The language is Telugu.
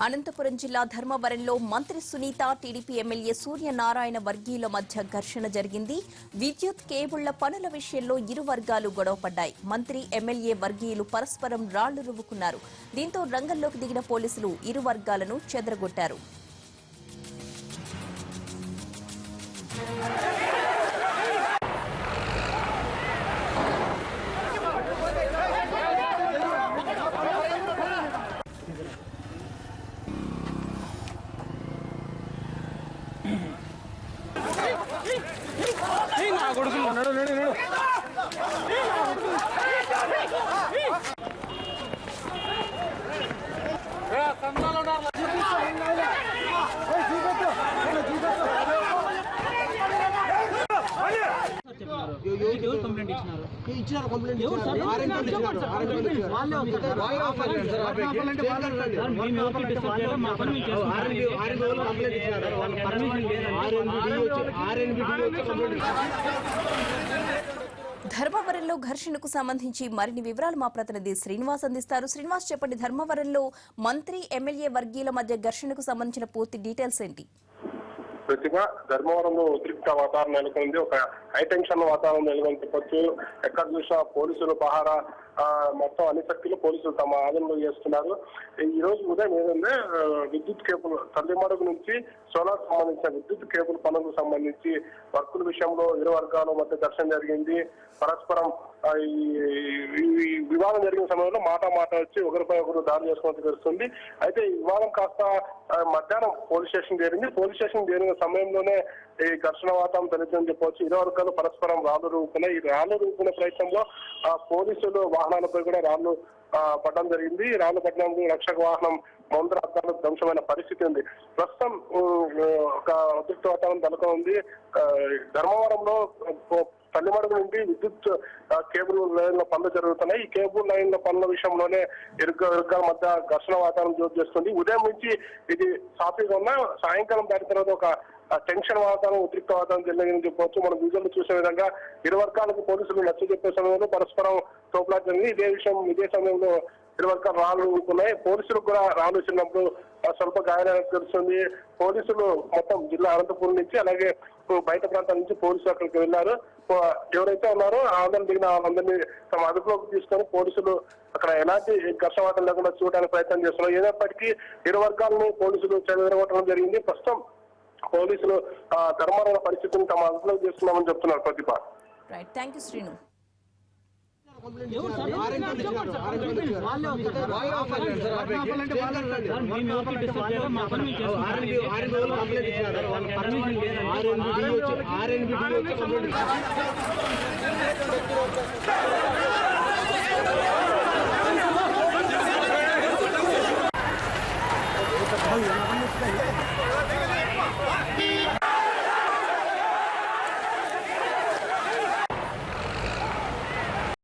అనంతపురం జిల్లా ధర్మవరంలో మంత్రి సునీత టీడీపీ ఎమ్మెల్యే సూర్యనారాయణ వర్గీయుల మధ్య ఘర్షణ జరిగింది. విద్యుత్ కేబుళ్ల పనుల విషయంలో ఇరు వర్గాలు గొడవపడ్డాయి. మంత్రి ఎమ్మెల్యే వర్గీయులు పరస్పరం రాళ్లు రువ్వుకున్నారు. దీంతో రంగంలోకి దిగిన పోలీసులు ఇరు వర్గాలను చెదరగొట్టారు. ధర్మవరంలో ఘర్షణకు సంబంధించి మరిన్ని వివరాలు మా ప్రతినిధి శ్రీనివాస్ అందిస్తారు. శ్రీనివాస్, చెప్పండి, ధర్మవరంలో మంత్రి ఎమ్మెల్యే వర్గీయుల మధ్య ఘర్షణకు సంబంధించిన పూర్తి డీటెయిల్స్ ఏంటి? ప్రతిభ ధర్మవరంలో ఉద్రిక్త వాతావరణం నెలకొంది. ఒక హై టెన్షన్ వాతావరణం నెలకొని చెప్పొచ్చు. ఎక్కడ చూసినా పోలీసులు పహారా మొత్తం అన్ని శక్తులు పోలీసులు తమ ఆధీనంలో చేస్తున్నారు. ఈ రోజు ఉదయం ఏదంటే విద్యుత్ కేబుల్ తల్లిమడుగు నుంచి సోలార్ సంబంధించిన విద్యుత్ కేబుల్ పనులకు సంబంధించి వర్కుల విషయంలో ఇరు వర్గాల మధ్య ఘర్షణ జరిగింది. పరస్పరం ఈ వివాదం జరిగిన సమయంలో మాట వచ్చి ఒకరిపై ఒకరు దాడి చేసుకోవాల్సి తెలుస్తుంది. అయితే ఈ వివాదం కాస్త మధ్యాహ్నం పోలీస్ స్టేషన్ చేరింది. పోలీస్ స్టేషన్ చేరిన సమయంలోనే ఈ ఘర్షణ వాతావరణం తెలుస్తుందని చెప్పవచ్చు. ఇరు వర్గాలు పరస్పరం రాళ్లు రూపుకున్నాయి. ఈ రాళ్లు రూపుకునే ప్రయత్నంలో పోలీసులు వాహనాలపై కూడా రాళ్లు పడడం జరిగింది. రాళ్లు పట్టడానికి రక్షక వాహనం ముందర అద్దాలు ధ్వంసమైన పరిస్థితి ఉంది. ప్రస్తుతం ఒక ఉద్రిక్త వాతావరణం నెలకొంది. ధర్మవరంలో తల్లిమడుగు నుండి విద్యుత్ కేబుల్ లైన్ల పనులు జరుగుతున్నాయి. ఈ కేబుల్ లైన్ల పనుల విషయంలోనే ఇరుగాల మధ్య ఘర్షణ వాతావరణం చోటు చేస్తుంది. ఉదయం నుంచి ఇది సాఫీగా ఉన్నా సాయంకాలం దాటిన తర్వాత ఒక టెన్షన్ వాతావరణం ఉద్రిక్త వాతావరణం జరిగిందని చెప్పవచ్చు. మనం విజువల్ చూసే విధంగా ఇరు వర్గాలకు పోలీసులు నచ్చ చెప్పే సమయంలో పరస్పరం తోపులాట జరిగింది. ఇదే సమయంలో ఇరు వర్గాలు రాళ్లు ఊరుకున్నాయి. పోలీసులకు కూడా రాళ్లు వచ్చినప్పుడు స్వల్ప గాయాలని తెలుస్తుంది. పోలీసులు మొత్తం జిల్లా అనంతపురం నుంచి అలాగే బయట ప్రాంతాల నుంచి పోలీసులు అక్కడికి వెళ్లారు. ఎవరైతే ఉన్నారో ఆందోళన దిగిన వాళ్ళందరినీ తమ అదుపులోకి తీసుకొని పోలీసులు అక్కడ ఎలాంటి ఘర్షణవాతం లేకుండా చూడడానికి ప్రయత్నం చేస్తున్నారు. ఏదైనప్పటికీ ఇరు వర్గాలని పోలీసులు చెదరగొట్టడం జరిగింది. ప్రస్తుతం పోలీసులు ధర్మవరం పరిస్థితిని తమ అదుపులోకి చేస్తున్నామని చెప్తున్నారు. ప్రతిభ. Right, thank you Srinu. RNB